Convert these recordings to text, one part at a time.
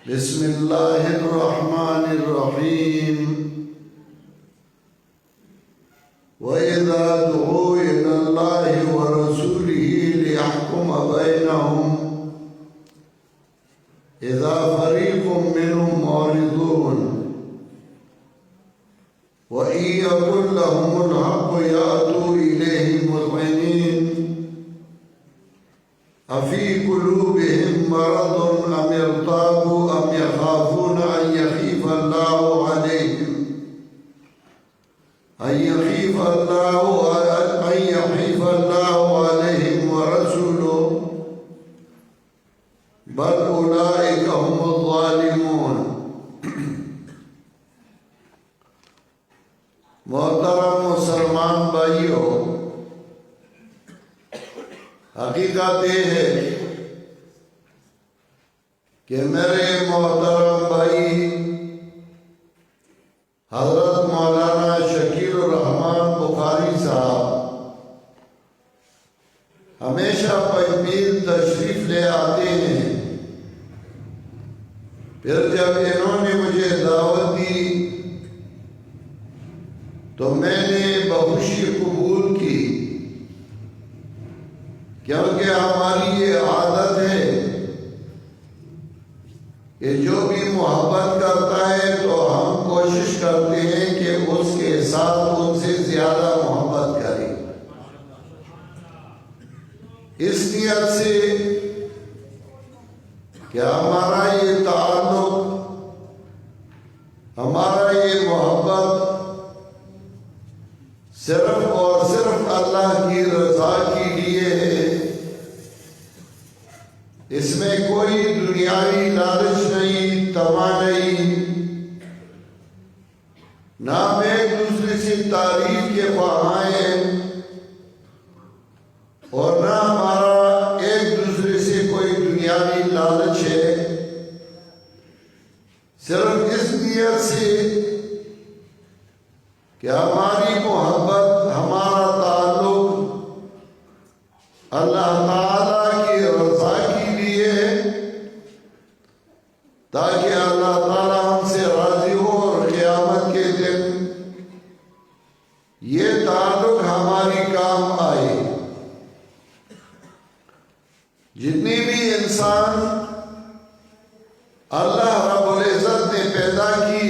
بسم اللہ الرحمن الرحیم وَإِذَا دُعُوا إِلَى اللَّهِ وَرَسُولِهِ لِيَحْكُمَ بَيْنَهُمْ إِذَا فَرِيقٌ مِّنْهُمْ مُعْرِضُونَ وَإِن يَكُن لَّهُمُ الْحَقُّ يَأْتُوا إِلَيْهِ مُذْعِنِينَ أَفِي قُلُوبِهِم مَّرَضٌ أَمِ ارْتَابُوا أَمْ يَخَافُونَ أَن يَخِيفَ اللَّهُ عَلَيْهِمْ وَرَسُولُهُ بَلْ أُولَٰئِكَ هُمُ الظَّالِمُونَ۔ محترم مسلمان بھائیوں، حقیقت یہ ہے کہ میرے محترم بھائی حضرت مولانا شکیل الرحمان بخاری صاحب ہمیشہ پنجمیر تشریف لے آتے ہیں۔ پھر جب انہوں نے مجھے دعوت دی تو میں نے بخوشی قبول کی، کیونکہ ہماری یہ عادت ہے کہ جو بھی محبت کرتا ہے تو ہم کوشش کرتے ہیں کہ اس کے ساتھ ان سے زیادہ محبت کریں، اس نیت سے کہ ہمارا یہ تعلق، ہمارا یہ محبت صرف اور صرف اللہ کی رضا کے لیے ہے۔ اس میں کوئی دنیاوی لالچ نہیں، طمع نہیں، نہ ہم ایک دوسرے سے تعریف کے خواہاں ہیں اور نہ ہمارا ایک دوسرے سے کوئی دنیاوی لالچ ہے۔ صرف اس نیت سے کہ ہماری محبت، ہمارا تعلق اللہ تعالیٰ کی رضا کے لیے ہے، تاکہ اللہ تعالیٰ ہم سے راضی ہو اور قیامت کے دن یہ تعلق ہماری کام آئے۔ جتنی بھی انسان اللہ رب العزت نے پیدا کی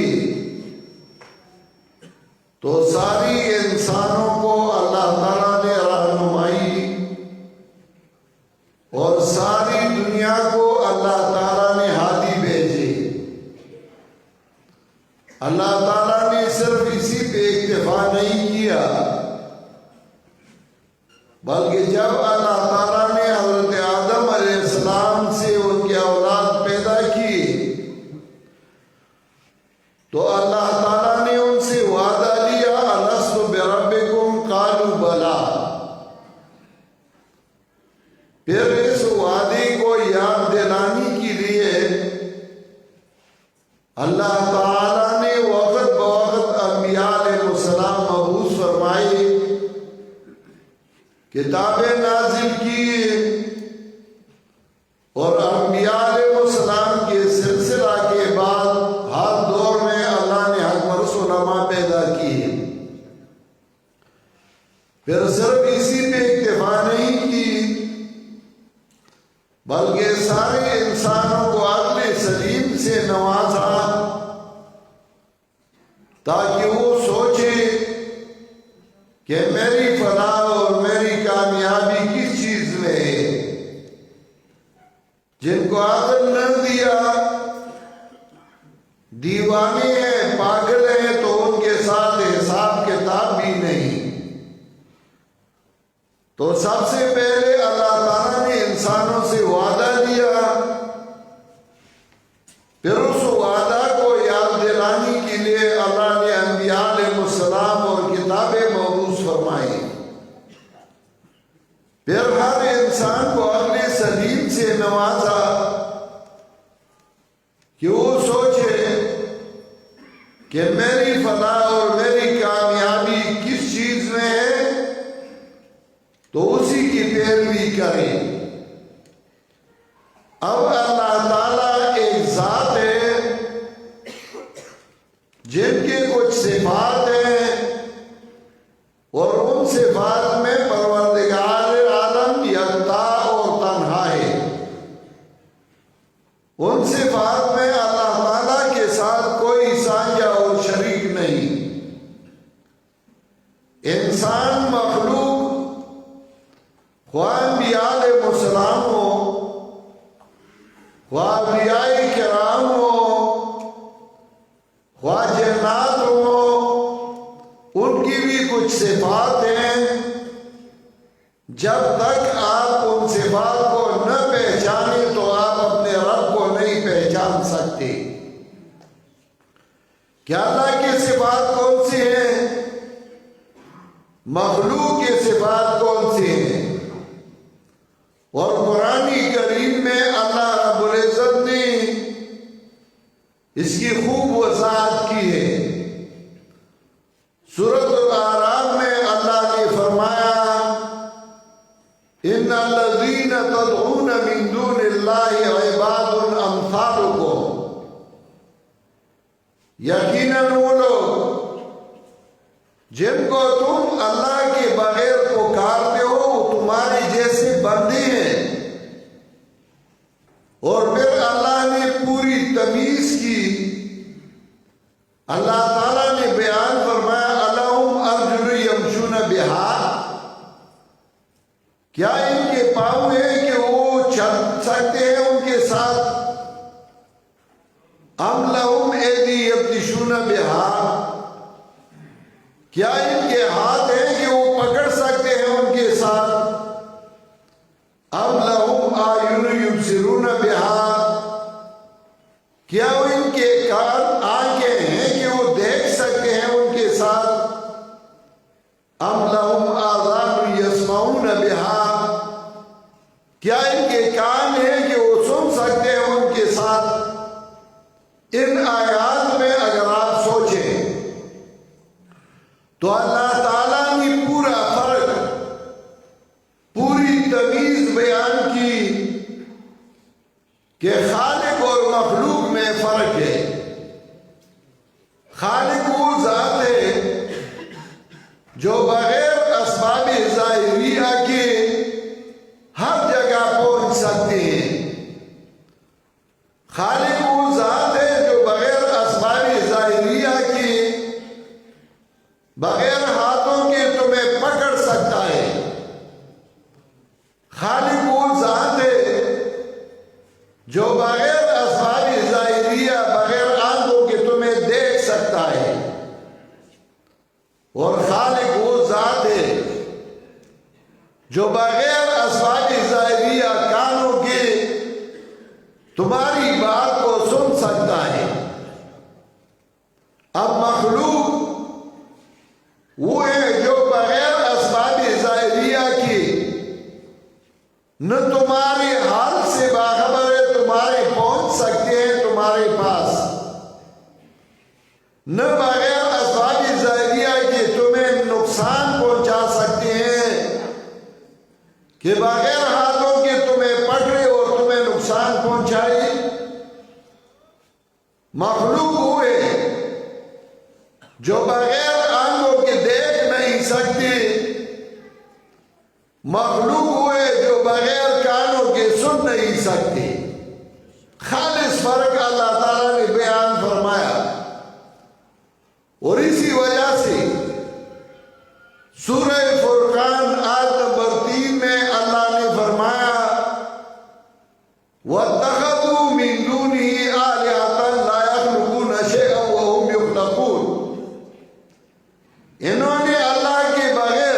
تو ساری انسانوں کو اللہ تعالیٰ نے رہنمائی اور ساری دنیا کو اللہ تعالیٰ نے ہادی بھیجے۔ اللہ تعالیٰ نے صرف اسی پہ اکتفا نہیں کیا، بلکہ جب اللہ تعالیٰ نے حضرت آدم علیہ السلام سے ان کی اولاد پیدا کی تو اللہ تعالیٰ نے ان سے وعدہ لیا، الست بربکم قالوا بلی۔ پھر اس وعدے کو یاد دلانے کے لیے اللہ تعالیٰ نے وقت بوقت انبیاء علیہ السلام مبعوث فرمائے، کتابیں نازل کی، اور انبیاء علیہ السلام کے سلسلہ کے بعد ہر دور میں اللہ نے حکمر علماء پیدا کیے۔ پھر صرف اسی پہ اکتفا نہیں کی، بلکہ سارے انسانوں کو عقل سلیم سے نوازا تاکہ وہ سوچے کہ میری فلاح اور میری کامیابی کس چیز میں ہے۔ جن کو عقل نہ دیا، دیوانے ہیں، پاگل ہیں، تو ان کے ساتھ حساب کتاب بھی نہیں۔ تو سب سے پہلے اللہ تعالیٰ نے انسانوں سے وعدہ لیا، پھر اس وعدہ کو یاد دلانے کے لیے اللہ نے انبیاء علیہ السلام اور کتابیں مبعوث فرمائی۔ پھر ہر انسان کو عقل سلیم سے نوازا کہ وہ سوچے کہ میری فلاح اور میری کامیابی کس چیز میں ہے، تو اسی کی پیروی کریں۔ اب اللہ تعالیٰ ایک ذات ہے ان صفات میں اللہ تعالیٰ کے ساتھ کوئی سانجہ اور شریک نہیں۔ انسان مخلوق خواہ انبیاء علیہ السلام ہو، خواہ اولیاء کرام ہو، خواہ جنات ہو، ان کی بھی کچھ صفات ہیں۔ جب تک آپ ان صفات کو نہ پہچانیں تو آپ اپنے رب کو نہیں پہچان سکتے۔ کیا اللہ کی صفات کون سی ہیں؟ مخلوق کی صفات کون سی ہیں؟ اور قرآن کریم میں اللہ رب العزت نے اس کی خوب وضاحت کی ہے۔ سورۃ الاعراف میں اللہ نے فرمایا ان الذین تدعون من دون اللہ عباد امثالکم، یقیناً وہ لوگ جن کو تم اللہ کے بغیر پکارتے ہو وہ تمہارے جیسے بندے ہیں۔ اور پھر اللہ نے پوری تمیز کی۔ اللہ تعالیٰ نے بیان فرمایا الہم ارجل یمشون بہا، کیا ان کے پاؤں ہیں کہ وہ چل سکتے ہیں ان کے ساتھ؟ ام لہم ایدی یبطشون بہا، کیا ان کے ہاتھ ہیں کہ وہ پکڑ سکتے ہیں ان کے ساتھ؟ ام لہم اعین یبصرون بہا، کیا ان کے کان آنکھیں ہیں کہ وہ دیکھ سکتے ہیں ان کے ساتھ؟ ام لہم آذان یسمعون بہا، کیا ان کے کان ہیں کہ وہ سن سکتے ہیں ان کے ساتھ؟ ان آیات میں اگر آپ سوچیں تو اللہ تعالیٰ نے پورا فرق، پوری تمیز بیان کی کہ خالق اور مخلوق میں فرق ہے۔ خالق وہ ذات ہے جو بغیر اسباب ظاہریہ کے ہر جگہ پہنچ سکتے ہیں۔ خالق وہ ذات ہے جو بغیر اسباب ظاہریہ کے، بغیر ہاتھوں کے تمہیں پکڑ سکتا ہے۔ خالق وہ ذات ہے جو بغیر اسباب ظاہریہ، بغیر آنکھوں کے تمہیں دیکھ سکتا ہے۔ اور خالق وہ ذات ہے جو بغیر اسباب ظاہریہ، کانوں کے تمہاری بات کو سن سکتا ہے۔ اب مخلوق وہ ہے جو بغیر اسباب ظاہریہ کے نہ تمہارے حال سے باخبر ہے، تمہارے پہنچ سکتے ہیں تمہارے پاس، نہ بغیر اسباب ظاہریہ کے تمہیں نقصان پہنچا سکتے ہیں کہ بغیر ہاتھوں کے تمہیں پکڑے اور تمہیں نقصان پہنچائے۔ مخلوق ہوئے جو بغیر آنکھوں کے دیکھ نہیں سکتے، مخلوق ہوئے جو بغیر کانوں کے سن نہیں سکتے۔ خالص فرق اللہ تعالیٰ نے بیان فرمایا۔ اور اسی وجہ سے سورہ فرقان آیت نمبر 3 میں اللہ نے فرمایا وَاتَّخَذُوا مِن دُونِهِ آلِهَةً لَا يَخْلُقُونَ شَيْئًا وَهُمْ يُخْلَقُونَ، انہوں نے اللہ کے بغیر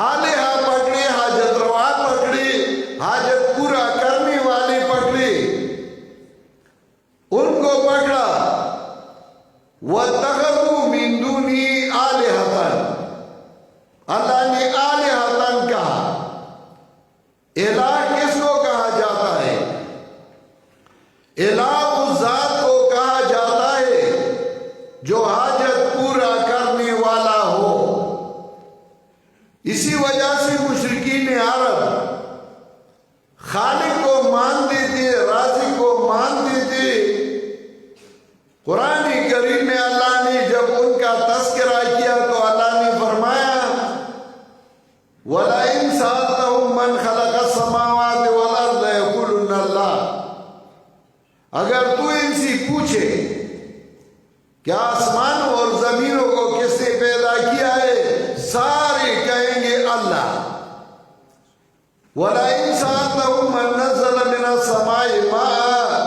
آلہہ پکڑے، حاجت روا پکڑے، حاجت پورا کرنے والے پکڑے، ان کو پکڑا۔ وَاتَّخَذُوا مِن دُونِهِ آلِهَةً، اللہ نے آلِهَةً کہا۔ الہ کس کو کہا جاتا ہے؟ الہ اس ذات کو کہا جاتا ہے جو حاجت پورا کرنے والا ہو۔ اسی وجہ سے مشرکین عرب خالق کو مانتے تھے، رازق کو مانتے تھے۔ قرآن کریم میں اللہ نے جب ان کا تذکرہ کیا تو اللہ نے فرمایا وَلَئِن سَأَلْتَهُم مَّنْ خَلَقَ السَّمَاوَاتِ وَالْأَرْضَ يَقُولُنَّ اللَّهُ، اگر تو ان سے پوچھے کہ آسمانوں اور زمینوں کو کس نے پیدا کیا ہے، سارے کہیں گے اللہ۔ وَلَئِنْ سَأَلْتَهُم مَّن نَّزَّلَ مِنَ السَّمَاءِ مَاءً،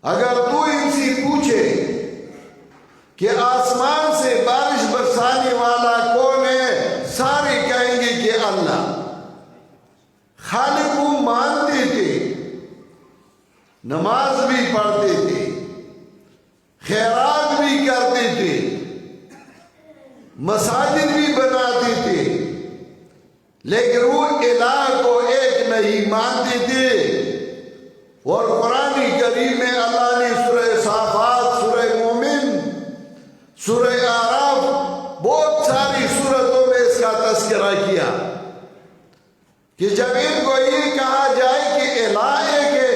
اگر تو ان سے پوچھے کہ آسمان سے بارش برسانے والا کون ہے، سارے کہیں گے کہ اللہ۔ خالق کو مانتے تھے، نماز بھی پڑھتے تھے، خیرات بھی کرتے تھے، مساجد بھی بناتے تھے، لیکن وہ الہ کو ایک نہیں مانتے تھے۔ اور قرآن کریم میں اللہ نے سورہ صافات، سورہ مومن، سورہ اعراف، بہت ساری سورتوں میں اس کا تذکرہ کیا کہ جب ان کو یہ کہا جائے کہ الہ ایک ہے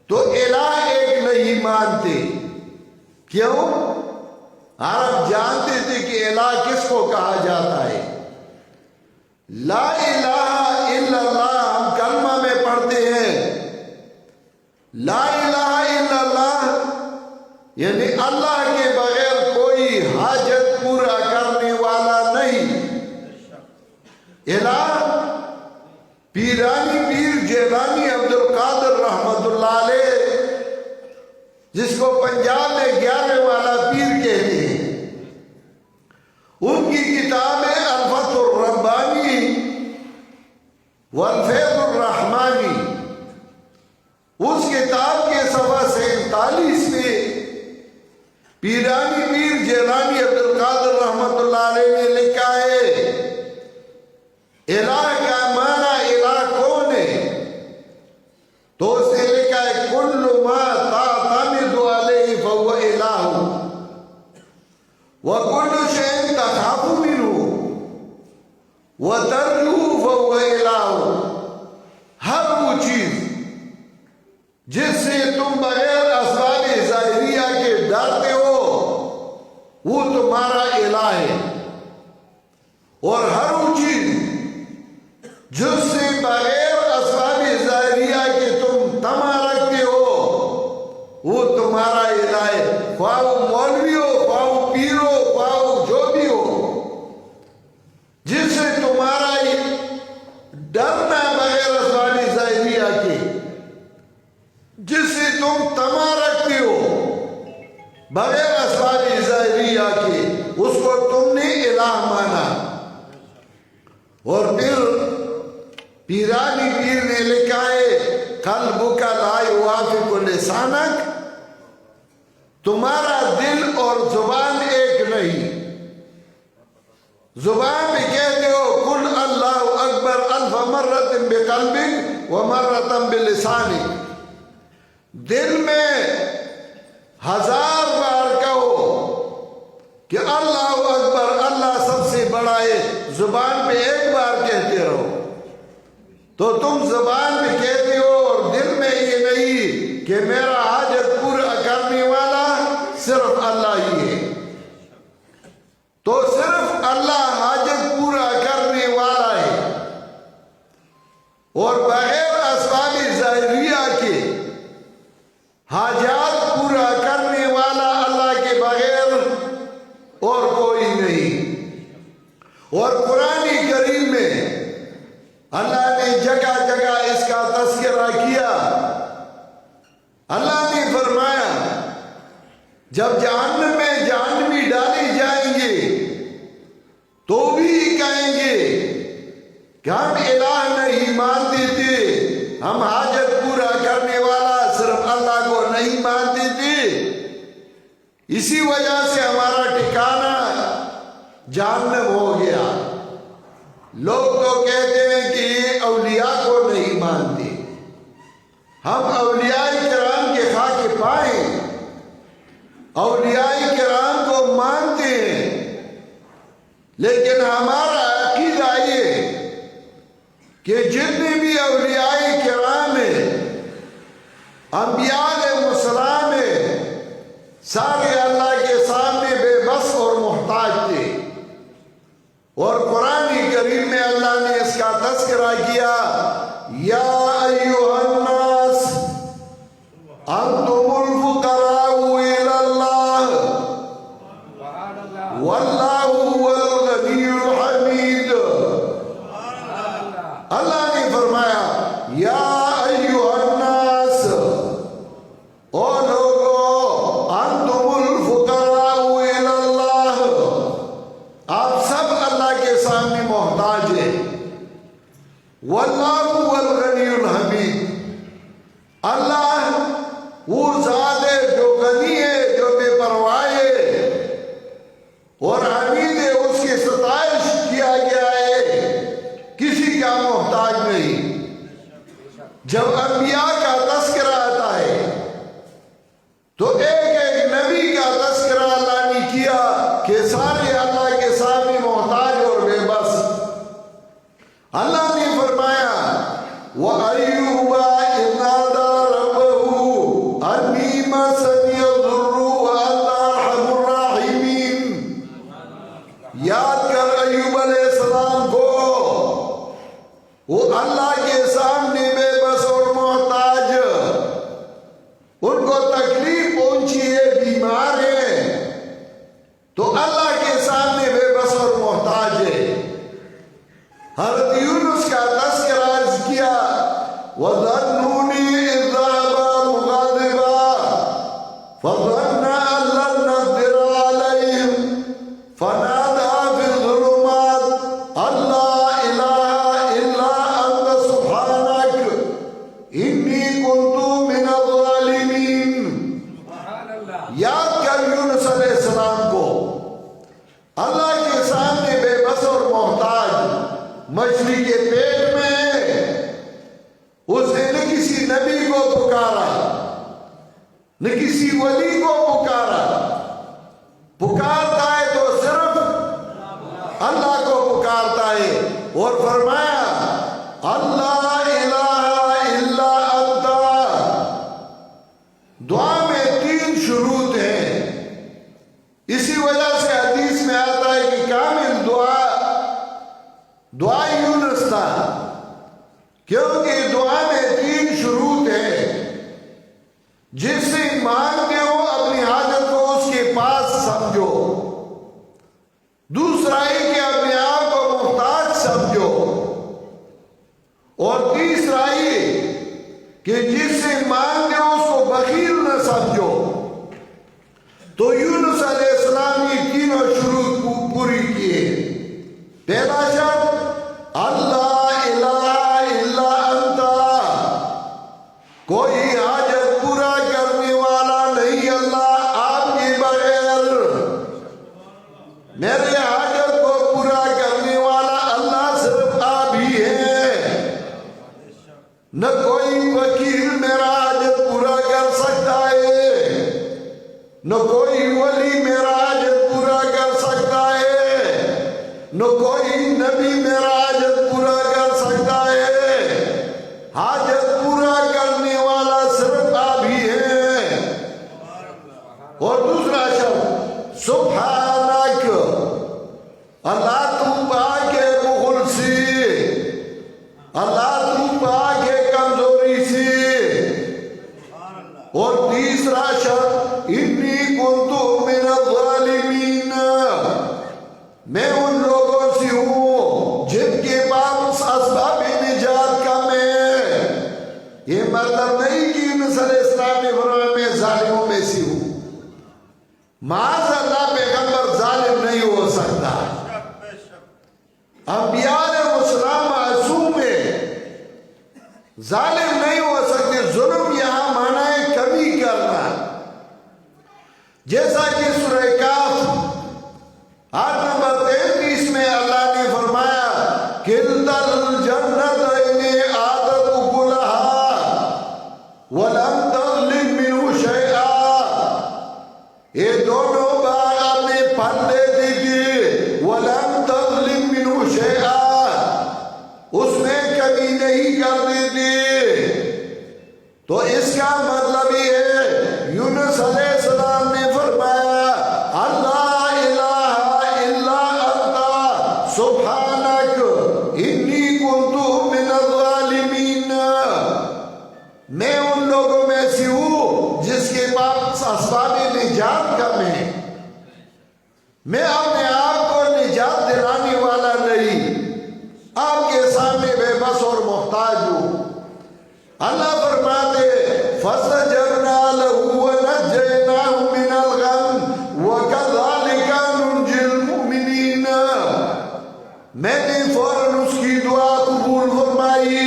تو الہ ایک نہیں مانتے۔ کیوں؟ عرب جانتے تھے کہ الہ کس کو کہا جاتا ہے۔ لا الہ الا اللہ ہم کلمہ میں پڑھتے ہیں، لا الہ الا اللہ یعنی اللہ کے بغیر کوئی حاجت پورا کرنے والا نہیں۔ الہ پیرانی پیر جیلانی عبد القادر رحمت اللہ علیہ، جس کو پنجاب میں 11 والا پیر کہتے ہیں، ان کی کتاب ہے الفتح الربانی والفیض الرحمانی۔ اس کتاب کے صفحہ 47 میں پیرانی پیر جیلانی عبد القادر رحمت اللہ علیہ نے لکھا ہے، الہ کا معنی الہ کون ہے؟ تو اس نے لکھا ہے کل ما تعتمد علیہ فهو الہ وکل شیء تخاف منہ وترجو فهو الہ۔ ہر وہ چیز جس سے تم بغیر اسباب ظاہریہ کے ڈرتے ہو وہ تمہارا الہ ہے، اور ہر وہ چیز جس سے بغیر اسباب ظاہریہ کے تم تما رکھتے ہو وہ تمہارا الہ ہے، خواہ وہ مولوی ہو، خواہ وہ پیر ہو، خواہ وہ جو بھی ہو، جس سے تمہارا ڈرنا بغیر اسباب ظاہریہ کے، جس سے تم تما رکھتے ہو بغیر اسباب ظاہریہ کے، اس کو تم نے الہ مانا۔ اور پھر پیرانی پیر نے لکھا ہے قلبک لا یوافق لسانک، تمہارا دل اور زبان ایک نہیں۔ زبان میں کہتے ہو قل اللہ اکبر 1000 مرۃ بقلبک ومرۃ بلسانک، دل میں 1000 بار کہو کہ اللہ اکبر، اللہ سب سے بڑا ہے، زبان پہ ایک بار کہتے رہو۔ تو تم زبان میں کہتے ہو اور دل میں یہ نہیں کہ میرا حاجت پورا کرنے والا صرف اللہ ہی ہے۔ تو صرف اللہ حاجت پورا کرنے والا ہے، اور بغیر اسباب ظاہریہ کے حاجات پورا کرنے والا اللہ کے بغیر اور کوئی نہیں۔ اور قرآن کریم میں اللہ نے جگہ جگہ اس کا تذکرہ کیا۔ اللہ نے فرمایا جب جہنم میں جہنمی ڈالے جائیں گے تو بھی کہیں گے کہ ہم الہ نہیں مانتے تھے، ہم حاجت پورا کرنے والا صرف اللہ کو نہیں مانتے تھے، اسی وجہ سے ہمارا ٹھکانہ جہنم ہو گیا۔ لوگ تو کہتے ہیں کہ یہ اولیاء کو نہیں مانتے، ہم اولیاء کرام کے خاک پائیں، اولیاء کرام کو مانتے ہیں، لیکن ہمارا عقیدہ یہ کہ جتنے بھی اولیاء کرام ہیں، انبیاء علیہ السلام ہیں، سارے اللہ کے سامنے بے بس اور محتاج تھے۔ اور قرآن کریم میں اللہ نے اس کا تذکرہ کیا، یا ایھا الناس تو ایک ایک نبی کا تذکرہ اللہ نے کیا کہ سارے اللہ کے سامنے محتاج اور بے بس. اللہ نے فرمایا وَأَيُّوبَ إِذْ نَادَىٰ رَبَّهُ أَنِّي مَسَّنِيَ الضُّرُّ وَأَنْتَ أَرْحَمُ الرَّاحِمِينَ. یاد کر ایوب علیہ السلام کو، وہ اللہ کے سامنے بے بس اور محتاج، ان کو تکلیف پہنچی ہے، بیمار ہے، تو اللہ کے سامنے بے بس اور محتاج ہے. حضرت یونس کا تذکرہ عرض کیا وَظَنُّونِ إِذْ ذَهَبَ مُغَاضِبًا فَظَنَّ أَن لَّن نَّقْدِرَ عَلَيْهِ فَنَادَىٰ فِي الظُّلُمَاتِ أَن لَّا إِلَٰهَ إِلَّا أَنتَ سُبْحَانَكَ إِنِّي كُنتُ مِنَ الظَّالِمِينَ. یاد کر یونس علیہ السلام کو، اللہ کے سامنے بے بس اور محتاج، مچھلی کے پیٹ میں. اس نے نہ کسی نبی کو پکارا، نہ کسی ولی کو پکارا. پکارتا ہے تو صرف اللہ کو پکارتا ہے، اور فرمایا اللہ الہ الا انت. دعا میں 3 شروط ہیں. اسی وجہ سے حدیث میں آتا ہے کہ کامل دعا یونس تھا، کیونکہ دعا میں 3 شروط ہیں. جس سے مانگتے ہو اپنی حاجت کو اس کے پاس سمجھو. دوسرا ہے کہ اپنے آپ کو محتاج سمجھو. اور تیسرا یہ کہ جس سے مانگتے ہو اس کو بخیل نہ سمجھو. تو یونس علیہ السلام یہ تینوں شروط پوری کیے. پہلا شرط اللہ الہ الا انت، کوئی حاجت پورا کرنے والا نہیں اللہ آپ کے بغیر. میرے حاجت کو پورا کرنے والا اللہ صرف آپ ہی ہیں. نہ کوئی وکیل میرا حاجت پورا کر سکتا ہے، نہ کوئی ولی میرا حاجت پورا کر سکتا ہے، نہ کوئی نبی میرا حاجت پورا کر سکتا ہے. حاجت پورا کرنے والا صرف آپ ہی ہیں. اور دوسرا شرط سبحانک، اللہ تو پاک ہے بخل سے، اللہ تو پاک ہے کمزوری سے. اور تیسرا شرط انی کنت من الظالمین، میں ان لوگوں سے ہوں جن کے پاس اسباب نجات کم ہے. یہ مطلب نہیں کہ یونس علیہ السلام نے فرمایا میں ظالموں میں سے ہوں. معاذ اللہ پیغمبر ظالم نہیں ہو سکتا. انبیاء علیہ السلام معصوم ہے، ظالم نہیں ہو سکتے. ظلم یہاں مانا ہے کمی کرنا. جیسا کہ سورہ کاف آیت نمبر 33 میں اللہ نے فرمایا کِلْتَا الْجَنَّتَيْنِ آتَتْ أُكُلَهَا وَلَمْ تَظْلِمْ مِنْهُ شَيْئًا. یہ دونوں باغ آپ نے پھل دیتے تھے، وَلَمْ تَظْلِمْ مِنْهُ شَيْئًا، اس میں کمی نہیں کرتے تھے. تو اس کا مطلب یہ ہے یونس علیہ السلام نے فرمایا اللہ الہ الا انت سبحانک انی کنت من الظالمین. میں ان لوگوں میں سے ہوں جس کے پاس اسباب نجات کم ہے. میں اپنے آپ کو نجات دلانے والا نہیں، آپ کے سامنے بے بس اور محتاج ہوں. اللہ فرماتے فَاسْتَجَبْنَا لَهُ وَنَجَّيْنَاهُ مِنَ الْغَمِّ وَكَذَلِكَ نُنْجِي الْمُؤْمِنِينَ. میں نے فوراً اس کی دعا قبول فرمائی.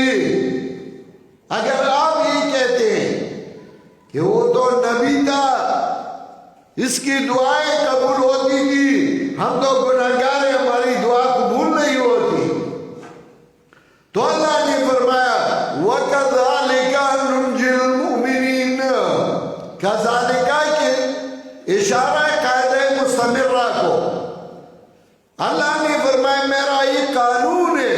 اگر آپ یہ کہتے ہیں کہ وہ تو نبی تھا، اس کی دعائیں قبول ہوتی تھی، ہم تو گناہگار ہیں ہماری دعا قبول نہیں ہوتی، تو اللہ نے فرمایا وَكَذَلِكَ نُنْجِي الْمُؤْمِنِينَ. كَذَلِكَ اشارہ قاعدہ مستمرہ کو. اللہ نے فرمایا میرا یہ قانون ہے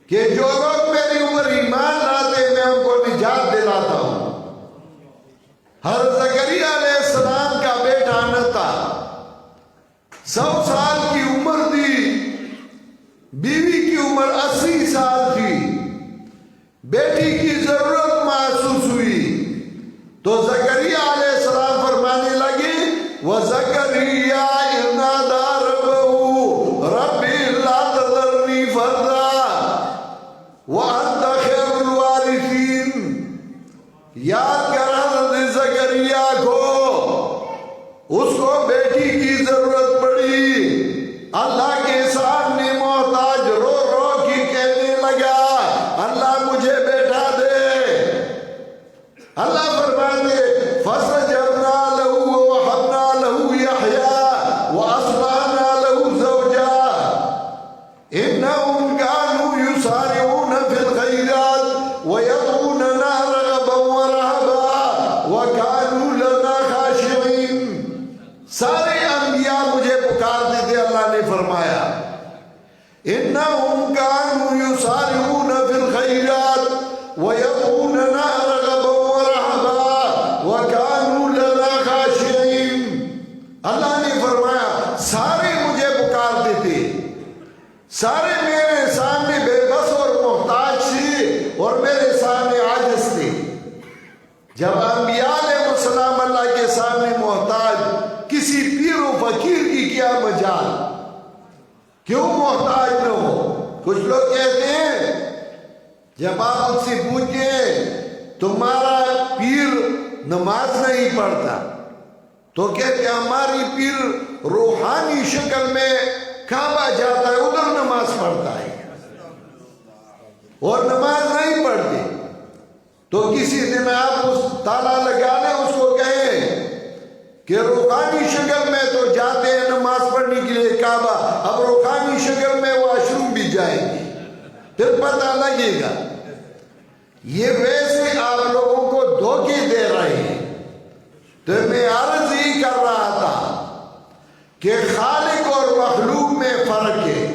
کہ جو لوگ میرے اوپر ایمان لاتے میں ان کو نجات دلاتا ہوں. حضرت زکریا علیہ السلام کا بیٹا نہ تھا, 100 سال کی عمر تھی, بیوی کی عمر 80 سال تھی, بیٹی کی ضرورت محسوس ہوئی تو زکریا علیہ السلام فرمانے لگے وَزَكَرِيَّا إِذْ نَادَىٰ رَبَّهُ رَبِّ لَا تَذَرْنِي فَرْدًا وَأَنتَ خَيْرُ الْوَارِثِينَ. یاد کر حضرت زکریا کو, اس کو بیٹی کی ضرورت پڑی, اللہ کے سامنے محتاج رو رو کی کہنے لگا اللہ مجھے بیٹا دے. اللہ فرماتے فَاسْتَجَبْنَا لَهُ وَوَهَبْنَا لَهُ يَحْيَىٰ وَأَصْلَحْنَا لَهُ زَوْجَهُ إِنَّهُمْ كَانُوا يُسَارِعُونَ فِي الْخَيْرَاتِ وَيَدْعُونَنَا رَغَبًا وَرَهَبًا وَكَانُوا لَنَا خَاشِعِينَ. سارے انبیاء مجھے پکارتے تھے. اللہ نے فرمایا إِنَّهُمْ كَانُوا يُسَارِعُونَ فِي الْخَيْرَاتِ وَيَدْعُونَنَا رَغَبًا وَرَهَبًا وَكَانُوا لَنَا خَاشِعِينَ. اللہ نے فرمایا سارے مجھے پکارتے تھے, سارے میرے سامنے بے بس اور محتاج تھے اور میرے سامنے عاجز تھے. جب انبیاء علیہ السلام اللہ کے سامنے محتاج, کسی پیر و فقیر کی کیا مجال, کیوں محتاج نہ ہو. کچھ لوگ کہتے ہیں جب آپ ان سے پوچھیں تمہارا پیر نماز نہیں پڑھتا تو کہتے ہیں ہماری پیر روحانی شکل میں کعبہ جاتا ہے, ادھر نماز پڑھتا ہے, اور نماز نہیں پڑھتے. تو کسی دن آپ اس تالا لگا لیں, اس کو کہیں کہ روحانی شکل میں تو جاتے ہیں نماز پڑھنے کے لیے کعبہ, اب روحانی شکل میں واش روم بھی جائیں گے, پھر پتہ لگے گا. یہ ویسے آپ لوگوں کو دھوکے دے رہے ہیں. تو میں عرض ہی کر رہا تھا کہ خالق اور مخلوق میں فرق ہے.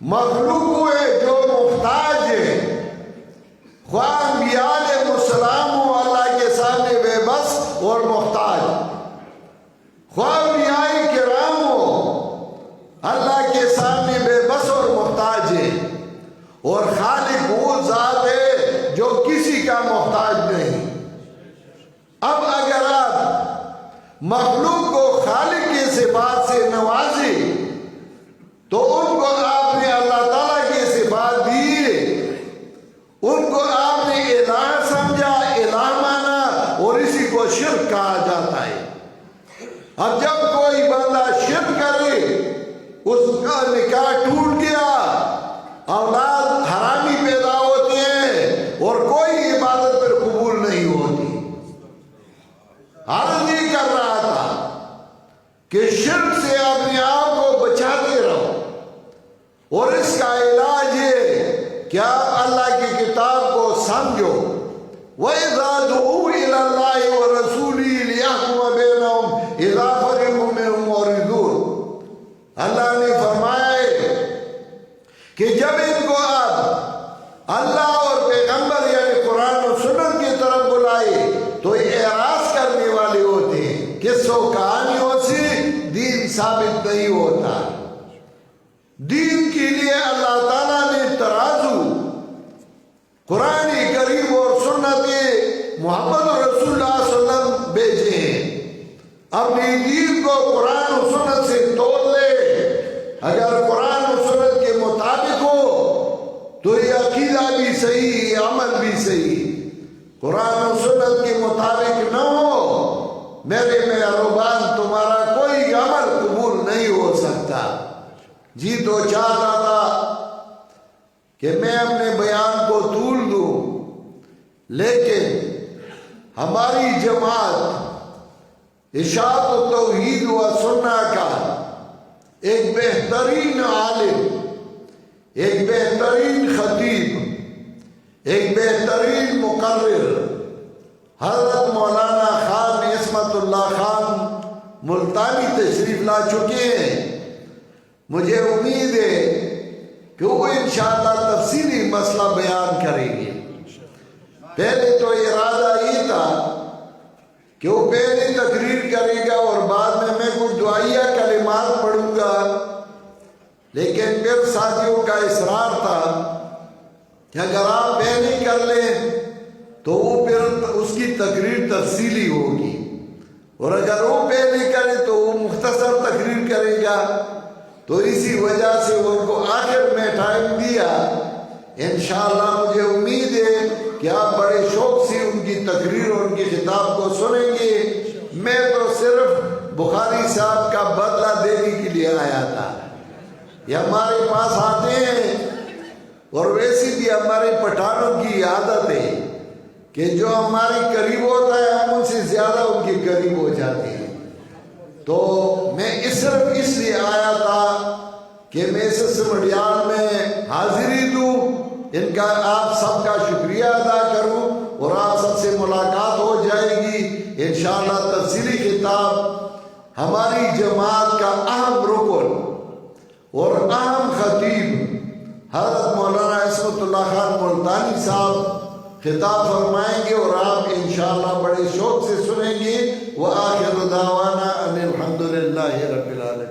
مخلوق وہ ہے جو محتاج ہے, خواہ انبیاء علیہ السلام ہو اللہ کے سامنے بے بس اور محتاج, خواہ انبیاء کرام ہو اللہ کے سامنے بے بس اور محتاج ہے. اور خالق وہ ذات ہے جو کسی کا محتاج نہیں. اب اگر آپ مخلوق کو خالق کے صفات سے نوازے تو ان کو آپ نے اللہ تعالیٰ کی صفات دی, ان کو آپ نے الہ سمجھا, الہ مانا, اور اسی کو شرک کہا جاتا ہے. اب جب کوئی بندہ شرک کرے اس کا نکاح ٹوٹ گیا, اولاد حرامی پیدا ہوتے ہیں اور کوئی عبادت پر قبول نہیں ہوتی. عرض یہ کر رہا تھا کہ شرک سے اپنے آپ کو بچاتے رہو, اور اس کا علاج ہے کہ آپ اللہ کی کتاب کو سمجھو. وَإِذَا دُعُوا إِلَى اللَّهِ وَرَسُولِهِ لِيَحْكُمَ بَيْنَهُمْ إِذَا فَرِيقٌ مِّنْهُمْ مُعْرِضُونَ. اللہ نے فرمایا ہے کہ جب ان کو آپ اللہ اور پیغمبر یعنی قرآن و سنت کی طرف بلائے تو اعراض کرنے والے ہوتے ہیں. قصوں کہانیوں سے دین ثابت نہیں ہوتا. دین کے لیے اللہ تعالیٰ نے ترازو قرآن کریم اور سنت محمد رسول اللہ صلی اللہ علیہ وسلم بھیجے ہیں. اپنی دین کو قرآن و سنت سے تول لے. اگر قرآن و سنت کے مطابق ہو تو یہ عقیدہ بھی صحیح, عمل بھی صحیح. قرآن و سنت کے مطابق نہ ہو میرے مہربان, تمہارا کوئی عمل قبول نہیں ہو سکتا. جی تو چاہتا تھا کہ میں اپنے بیان کو طول دوں, لیکن ہماری جماعت ارشاد و توحید و سنہ کا ایک بہترین عالم, ایک بہترین خطیب, ایک بہترین مقرر حضرت مولانا خان عصمت اللہ خان ملتانی تشریف لا چکے ہیں. مجھے امید ہے کہ وہ انشاءاللہ تفصیلی مسئلہ بیان کریں گے. پہلے تو ارادہ یہ تھا کہ وہ پہلے تقریر کرے گا اور بعد میں کچھ دعائیہ کلمات پڑھوں گا، لیکن پھر ساتھیوں کا اصرار تھا کہ اگر آپ پہلے کر لیں تو وہ پھر اس کی تقریر تفصیلی ہوگی، اور اگر وہ پہلے کرے تو وہ مختصر تقریر کرے گا. تو اسی وجہ سے وہ ان کو آخر میں ٹائم دیا. انشاءاللہ مجھے امید ہے کہ آپ بڑے شوق سے ان کی تقریر اور ان کی خطاب کو سنیں گے. میں تو صرف بخاری صاحب کا بدلہ دینے کے لیے آیا تھا. یہ ہمارے پاس آتے ہیں اور ویسی بھی ہمارے پٹھانوں کی عادت ہے کہ جو ہمارے قریب ہوتا ہے ہم ان سے زیادہ ان کے قریب ہو جاتے ہیں. تو میں صرف اس لیے آیا تھا کہ میں اس سمڈیال میں حاضری دوں، ان کا آپ سب کا شکریہ ادا کروں اور آپ سب سے ملاقات ہو جائے گی انشاءاللہ. تفصیلی خطاب ہماری جماعت کا اہم رکن اور اہم خطیب حضرت مولانا عصمت اللہ خان ملتانی صاحب خطاب فرمائیں گے اور آپ انشاءاللہ بڑے شوق سے سنیں گے. وآخر دعوانا ان الحمدللہ رب العالمین.